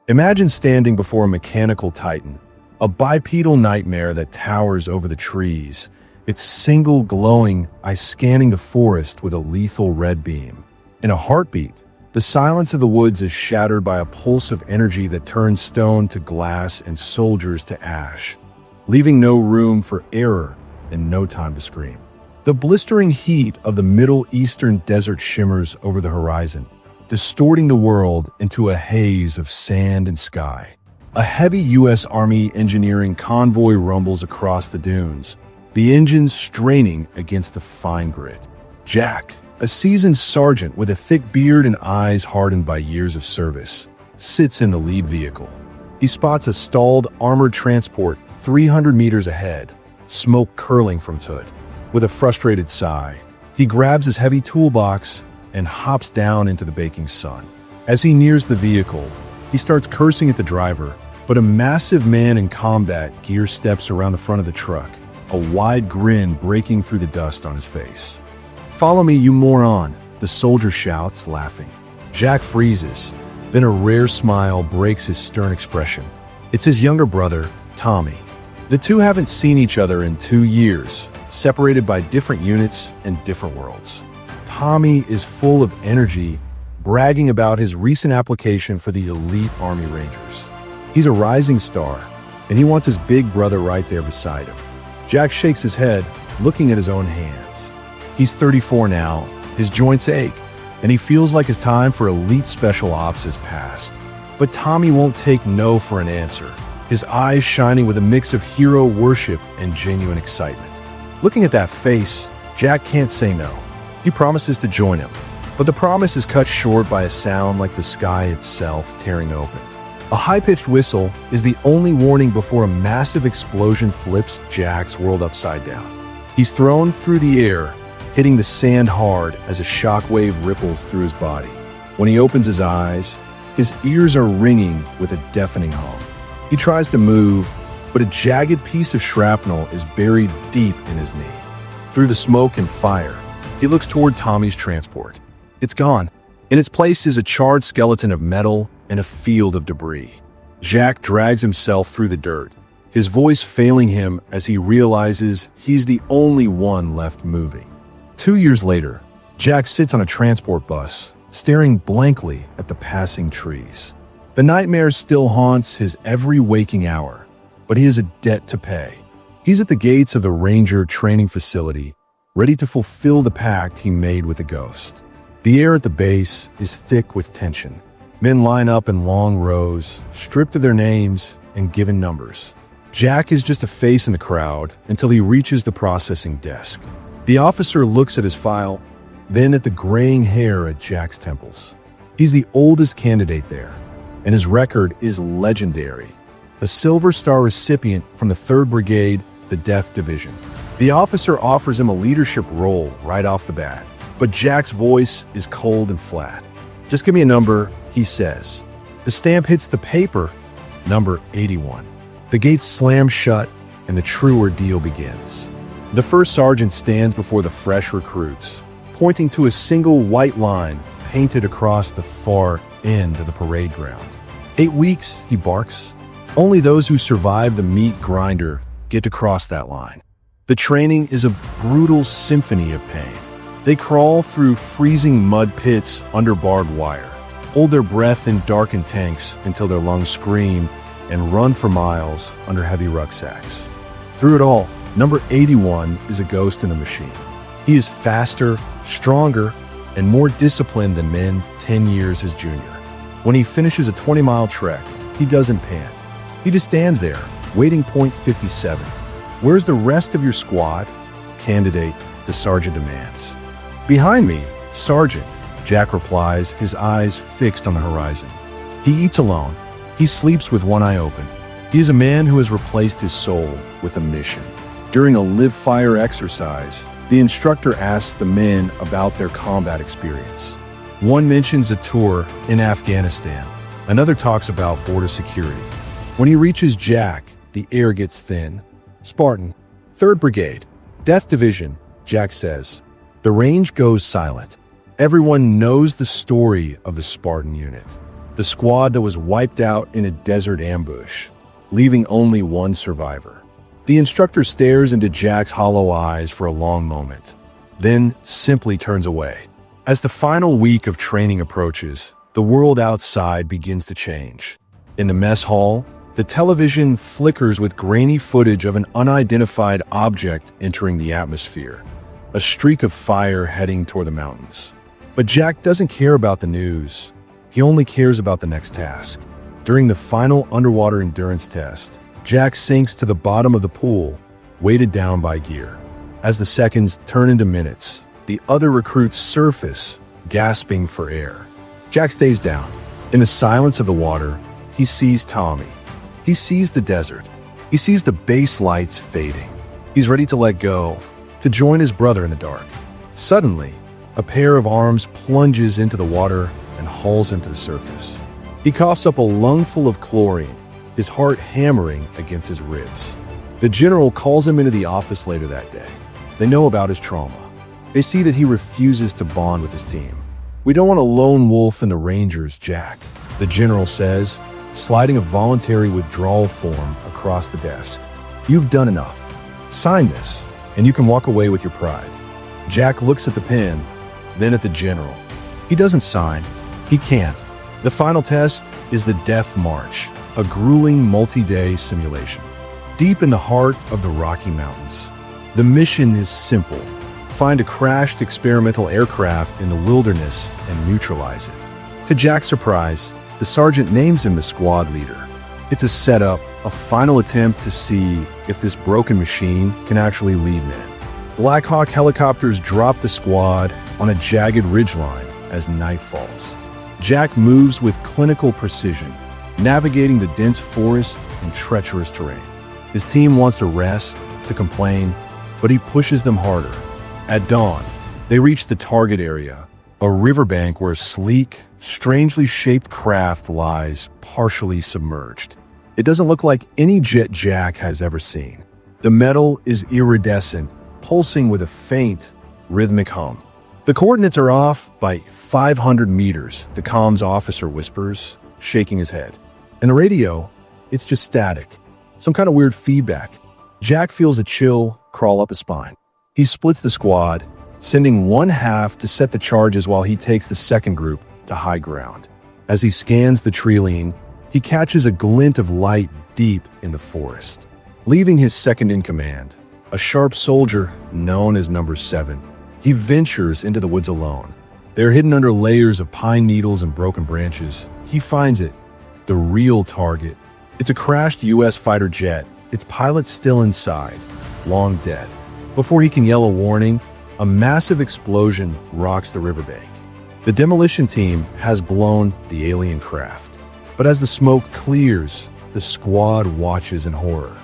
Imagine standing before a mechanical titan, a bipedal nightmare that towers over the trees, its single glowing eye scanning the forest with a lethal red beam. In a heartbeat, the silence of the woods is shattered by a pulse of energy that turns stone to glass and soldiers to ash, leaving no room for error and no time to scream. The blistering heat of the Middle Eastern desert shimmers over the horizon, distorting the world into a haze of sand and sky. A heavy U.S. Army engineering convoy rumbles across the dunes, the engines straining against the fine grit. Jack, a seasoned sergeant with a thick beard and eyes hardened by years of service, sits in the lead vehicle. He spots a stalled armored transport 300 meters ahead, smoke curling from its hood. With a frustrated sigh, he grabs his heavy toolbox and hops down into the baking sun. As he nears the vehicle, he starts cursing at the driver, but a massive man in combat gear steps around the front of the truck, a wide grin breaking through the dust on his face. "Follow me, you moron," the soldier shouts, laughing. Jack freezes, then a rare smile breaks his stern expression. It's his younger brother, Tommy. The two haven't seen each other in 2 years, separated by different units and different worlds. Tommy is full of energy, bragging about his recent application for the elite Army Rangers. He's a rising star, and he wants his big brother right there beside him. Jack shakes his head, looking at his own hands. He's 34 now, his joints ache, and he feels like his time for elite special ops has passed. But Tommy won't take no for an answer, his eyes shining with a mix of hero worship and genuine excitement. Looking at that face, Jack can't say no. He promises to join him, but the promise is cut short by a sound like the sky itself tearing open. A high-pitched whistle is the only warning before a massive explosion flips Jack's world upside down. He's thrown through the air, hitting the sand hard as a shockwave ripples through his body. When he opens his eyes, his ears are ringing with a deafening hum. He tries to move, but a jagged piece of shrapnel is buried deep in his knee. Through the smoke and fire, he looks toward Tommy's transport. It's gone. In its place is a charred skeleton of metal and a field of debris. Jack drags himself through the dirt, his voice failing him as he realizes he's the only one left moving. 2 years later, Jack sits on a transport bus, staring blankly at the passing trees. The nightmare still haunts his every waking hour, but he has a debt to pay. He's at the gates of the Ranger training facility, ready to fulfill the pact he made with the ghost. The air at the base is thick with tension. Men line up in long rows, stripped of their names and given numbers. Jack is just a face in the crowd until he reaches the processing desk. The officer looks at his file, then at the graying hair at Jack's temples. He's the oldest candidate there, and his record is legendary. A Silver Star recipient from the 3rd Brigade, the Death Division. The officer offers him a leadership role right off the bat, but Jack's voice is cold and flat. "Just give me a number," he says. The stamp hits the paper, number 81. The gates slam shut, and the true ordeal begins. The first sergeant stands before the fresh recruits, pointing to a single white line painted across the far end of the parade ground. 8 weeks, he barks. Only those who survive the meat grinder get to cross that line. The training is a brutal symphony of pain. They crawl through freezing mud pits under barbed wire, hold their breath in darkened tanks until their lungs scream, and run for miles under heavy rucksacks. Through it all, number 81 is a ghost in the machine. He is faster, stronger, and more disciplined than men 10 years his junior. When he finishes a 20-mile trek, he doesn't pant. He just stands there, waiting point 57. "Where's the rest of your squad?" "Candidate," the sergeant demands. "Behind me, Sergeant," Jack replies, his eyes fixed on the horizon. He eats alone. He sleeps with one eye open. He is a man who has replaced his soul with a mission. During a live-fire exercise, the instructor asks the men about their combat experience. One mentions a tour in Afghanistan. Another talks about border security. When he reaches Jack, the air gets thin. "Spartan, 3rd Brigade, Death Division," Jack says. The range goes silent. Everyone knows the story of the Spartan unit. the squad that was wiped out in a desert ambush, leaving only one survivor. The instructor stares into Jack's hollow eyes for a long moment, then simply turns away. As the final week of training approaches, the world outside begins to change. In the mess hall, the television flickers with grainy footage of an unidentified object entering the atmosphere, a streak of fire heading toward the mountains. But Jack doesn't care about the news. He only cares about the next task. During the final underwater endurance test, Jack sinks to the bottom of the pool, weighted down by gear. As the seconds turn into minutes, the other recruits surface, gasping for air. Jack stays down. In the silence of the water, he sees Tommy. He sees the desert. He sees the base lights fading. He's ready to let go, to join his brother in the dark. Suddenly, a pair of arms plunges into the water and hauls him to the surface. He coughs up a lungful of chlorine, his heart hammering against his ribs. The general calls him into the office later that day. They know about his trauma. They see that he refuses to bond with his team. "We don't want a lone wolf in the Rangers, Jack," the general says, sliding a voluntary withdrawal form across the desk. "You've done enough. Sign this, and you can walk away with your pride." Jack looks at the pen, then at the general. He doesn't sign. He can't. The final test is the Death March, a grueling multi-day simulation. Deep in the heart of the Rocky Mountains. The mission is simple. Find a crashed experimental aircraft in the wilderness and neutralize it. To Jack's surprise, the sergeant names him the squad leader. It's a setup, a final attempt to see if this broken machine can actually lead men. Black Hawk helicopters drop the squad on a jagged ridgeline as night falls. Jack moves with clinical precision, navigating the dense forest and treacherous terrain. His team wants to rest, to complain, but he pushes them harder. At dawn, they reach the target area, a riverbank where a sleek, strangely shaped craft lies partially submerged. It doesn't look like any jet Jack has ever seen. The metal is iridescent, pulsing with a faint, rhythmic hum. The coordinates are off by 500 meters, the comms officer whispers, shaking his head. In the radio, it's just static, some kind of weird feedback. Jack feels a chill crawl up his spine. He splits the squad, sending one half to set the charges while he takes the second group to high ground. As he scans the tree-line, he catches a glint of light deep in the forest. Leaving his second in command, a sharp soldier known as Number 7, he ventures into the woods alone. They're hidden under layers of pine needles and broken branches. He finds it, the real target. It's a crashed U.S. fighter jet, its pilot still inside, long dead. Before he can yell a warning, a massive explosion rocks the riverbank. The demolition team has blown the alien craft. But as the smoke clears, the squad watches in horror.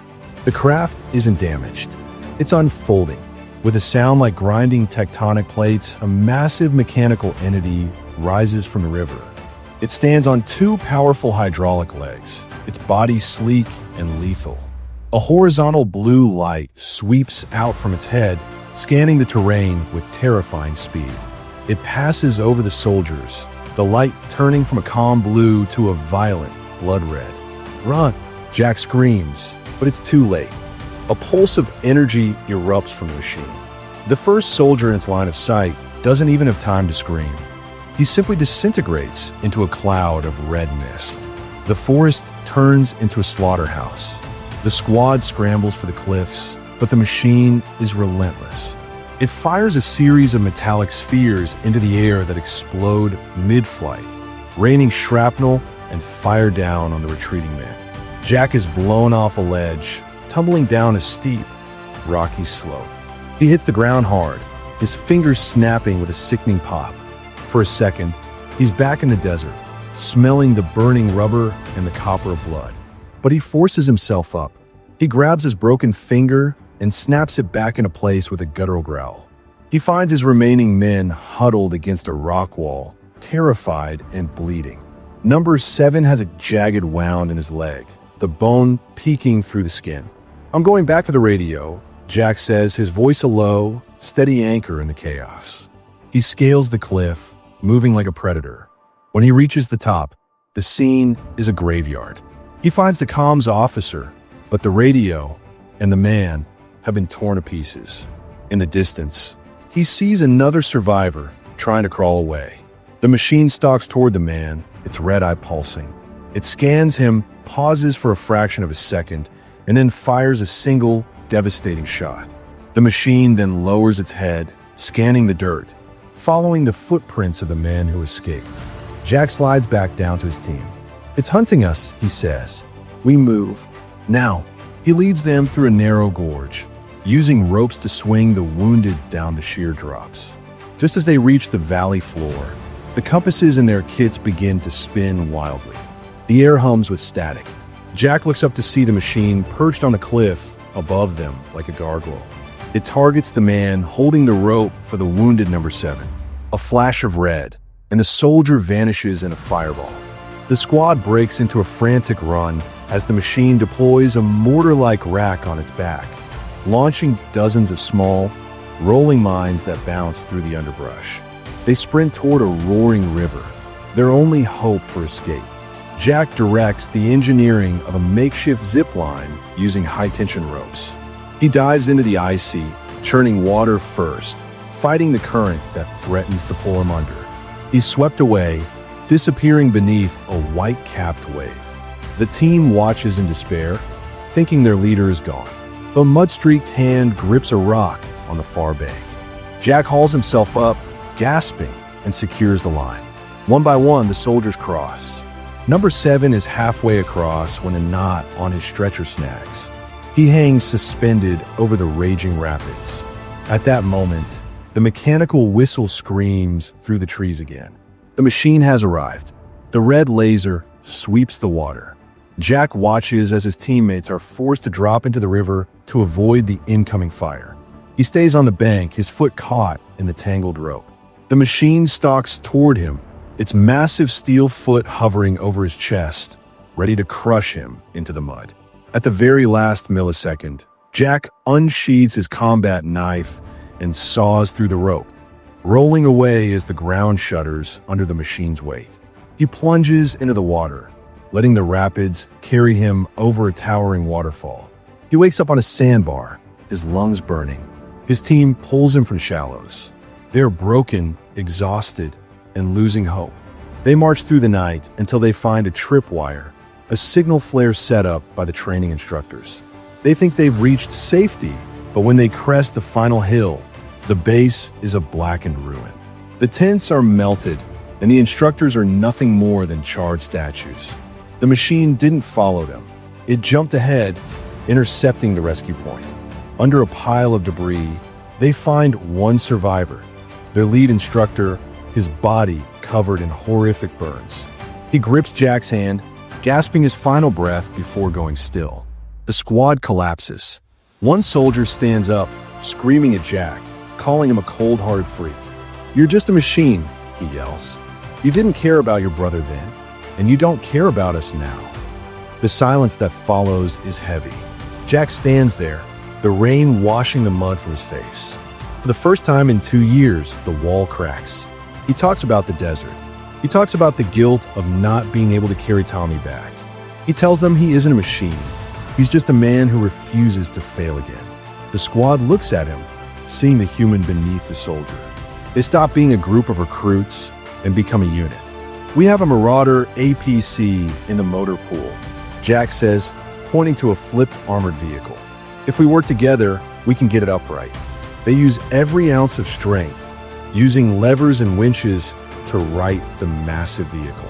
The craft isn't damaged. It's unfolding. With a sound like grinding tectonic plates, a massive mechanical entity rises from the river. It stands on two powerful hydraulic legs, its body sleek and lethal. A horizontal blue light sweeps out from its head, scanning the terrain with terrifying speed. It passes over the soldiers, the light turning from a calm blue to a violent blood red. "Run!" Jack screams, but it's too late. A pulse of energy erupts from the machine. The first soldier in its line of sight doesn't even have time to scream. He simply disintegrates into a cloud of red mist. The forest turns into a slaughterhouse. The squad scrambles for the cliffs, but the machine is relentless. It fires a series of metallic spheres into the air that explode mid-flight, raining shrapnel and fire down on the retreating men. Jack is blown off a ledge, tumbling down a steep, rocky slope. He hits the ground hard, his fingers snapping with a sickening pop. For a second, he's back in the desert, smelling the burning rubber and the copper of blood. But he forces himself up. He grabs his broken finger and snaps it back into place with a guttural growl. He finds his remaining men huddled against a rock wall, terrified and bleeding. Number 7 has a jagged wound in his leg, the bone peeking through the skin. "I'm going back to the radio," Jack says, his voice a low, steady anchor in the chaos. He scales the cliff, moving like a predator. When he reaches the top, The scene is a graveyard. He finds the comms officer, but the radio and the man have been torn to pieces. In the distance, he sees another survivor trying to crawl away. The machine stalks toward the man, its red eye pulsing. It scans him, pauses for a fraction of a second, and then fires a single, devastating shot. The machine then lowers its head, scanning the dirt, following the footprints of the man who escaped. Jack slides back down to his team. "It's hunting us," he says. "We move." Now, he leads them through a narrow gorge, using ropes to swing the wounded down the sheer drops. Just as they reach the valley floor, the compasses in their kits begin to spin wildly. The air hums with static. Jack looks up to see the machine perched on the cliff above them like a gargoyle. It targets the man holding the rope for the wounded number 7. A flash of red, and the soldier vanishes in a fireball. The squad breaks into a frantic run as the machine deploys a mortar-like rack on its back, launching dozens of small, rolling mines that bounce through the underbrush. They sprint toward a roaring river, their only hope for escape. Jack directs the engineering of a makeshift zip line using high-tension ropes. He dives into the icy, churning water first, fighting the current that threatens to pull him under. He's swept away, disappearing beneath a white-capped wave. The team watches in despair, thinking their leader is gone. A mud-streaked hand grips a rock on the far bank. Jack hauls himself up, gasping, and secures the line. One by one, the soldiers cross. Number 7 is halfway across when a knot on his stretcher snags. He hangs suspended over the raging rapids. At that moment, the mechanical whistle screams through the trees again. The machine has arrived. The red laser sweeps the water. Jack watches as his teammates are forced to drop into the river to avoid the incoming fire. He stays on the bank, his foot caught in the tangled rope. The machine stalks toward him, its massive steel foot hovering over his chest, ready to crush him into the mud. At the very last millisecond, Jack unsheathes his combat knife and saws through the rope, rolling away as the ground shudders under the machine's weight. He plunges into the water, letting the rapids carry him over a towering waterfall. He wakes up on a sandbar, his lungs burning. His team pulls him from shallows. They're broken, exhausted, and losing hope. They march through the night until they find a tripwire, a signal flare set up by the training instructors. They think they've reached safety, but when they crest the final hill, the base is a blackened ruin. The tents are melted, and the instructors are nothing more than charred statues. The machine didn't follow them. It jumped ahead, intercepting the rescue point. Under a pile of debris, they find one survivor, their lead instructor, his body covered in horrific burns. He grips Jack's hand, gasping his final breath before going still. The squad collapses. One soldier stands up, screaming at Jack, calling him a cold-hearted freak. "You're just a machine," he yells. "You didn't care about your brother then, and you don't care about us now." The silence that follows is heavy. Jack stands there, the rain washing the mud from his face. For the first time in 2 years, the wall cracks. He talks about the desert. He talks about the guilt of not being able to carry Tommy back. He tells them he isn't a machine. He's just a man who refuses to fail again. The squad looks at him, seeing the human beneath the soldier. They stop being a group of recruits and become a unit. "We have a Marauder APC in the motor pool," Jack says, pointing to a flipped armored vehicle. "If we work together, we can get it upright." They use every ounce of strength, using levers and winches to right the massive vehicle.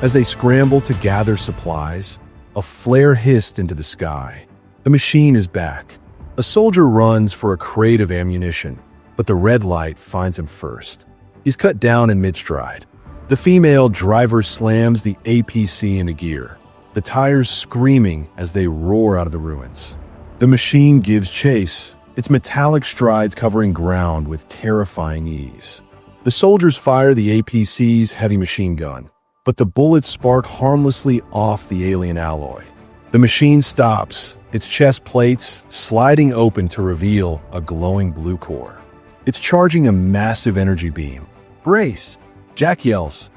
As they scramble to gather supplies, a flare hissed into the sky. The machine is back. A soldier runs for a crate of ammunition, but the red light finds him first. He's cut down in mid-stride. The female driver slams the APC into gear, the tires screaming as they roar out of the ruins. The machine gives chase, its metallic strides covering ground with terrifying ease. The soldiers fire the APC's heavy machine gun, but the bullets spark harmlessly off the alien alloy. The machine stops, its chest plates sliding open to reveal a glowing blue core. It's charging a massive energy beam. "Brace!" Jack yells.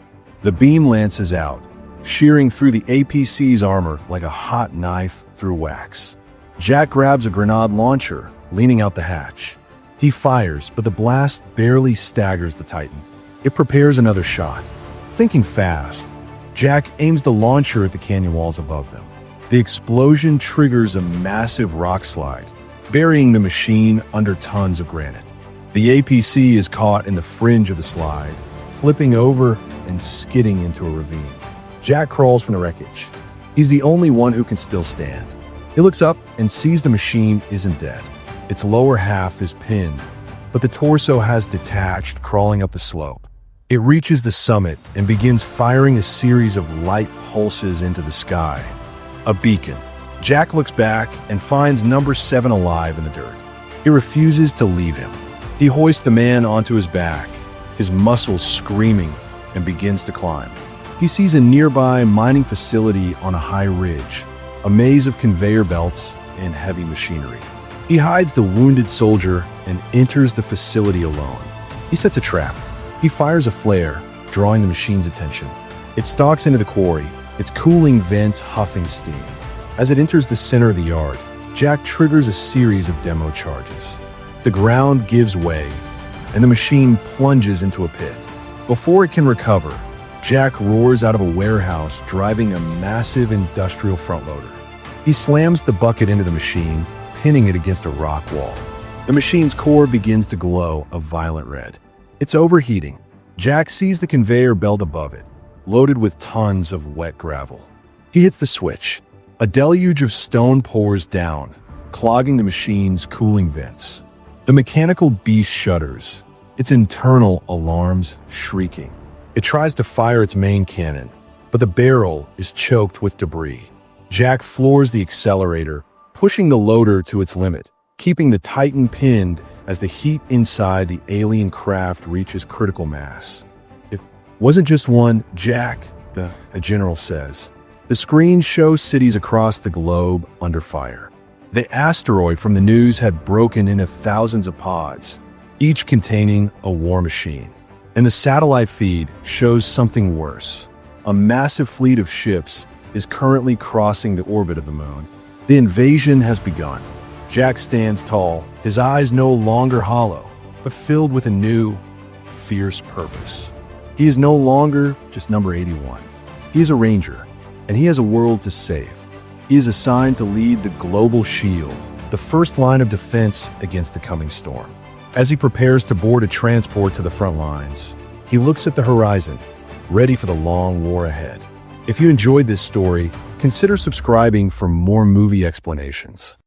The beam lances out, shearing through the APC's armor like a hot knife through wax. Jack grabs a grenade launcher, leaning out the hatch. He fires, but the blast barely staggers the Titan. It prepares another shot. Thinking fast, Jack aims the launcher at the canyon walls above them. The explosion triggers a massive rock slide, burying the machine under tons of granite. The APC is caught in the fringe of the slide, flipping over and skidding into a ravine. Jack crawls from the wreckage. He's the only one who can still stand. He looks up and sees the machine isn't dead. Its lower half is pinned, but the torso has detached, crawling up the slope. It reaches the summit and begins firing a series of light pulses into the sky. A beacon. Jack looks back and finds number 7 alive in the dirt. He refuses to leave him. He hoists the man onto his back, his muscles screaming, and begins to climb. He sees a nearby mining facility on a high ridge, a maze of conveyor belts and heavy machinery. He hides the wounded soldier and enters the facility alone. He sets a trap. He fires a flare, drawing the machine's attention. It stalks into the quarry, its cooling vents huffing steam. As it enters the center of the yard, Jack triggers a series of demo charges. The ground gives way, and the machine plunges into a pit. Before it can recover, Jack roars out of a warehouse driving a massive industrial front loader. He slams the bucket into the machine, pinning it against a rock wall. The machine's core begins to glow a violent red. It's overheating. Jack sees the conveyor belt above it, loaded with tons of wet gravel. He hits the switch. A deluge of stone pours down, clogging the machine's cooling vents. The mechanical beast shudders, its internal alarms shrieking. It tries to fire its main cannon, but the barrel is choked with debris. Jack floors the accelerator, pushing the loader to its limit, keeping the Titan pinned as the heat inside the alien craft reaches critical mass. It wasn't just one, Jack, a general says. The screen shows cities across the globe under fire. The asteroid from the news had broken into thousands of pods, each containing a war machine. And the satellite feed shows something worse. A massive fleet of ships is currently crossing the orbit of the moon. The invasion has begun. Jack stands tall, his eyes no longer hollow, but filled with a new, fierce purpose. He is no longer just number 81. He is a ranger, and he has a world to save. He is assigned to lead the global shield, the first line of defense against the coming storm. As he prepares to board a transport to the front lines, he looks at the horizon, ready for the long war ahead. If you enjoyed this story, consider subscribing for more movie explanations.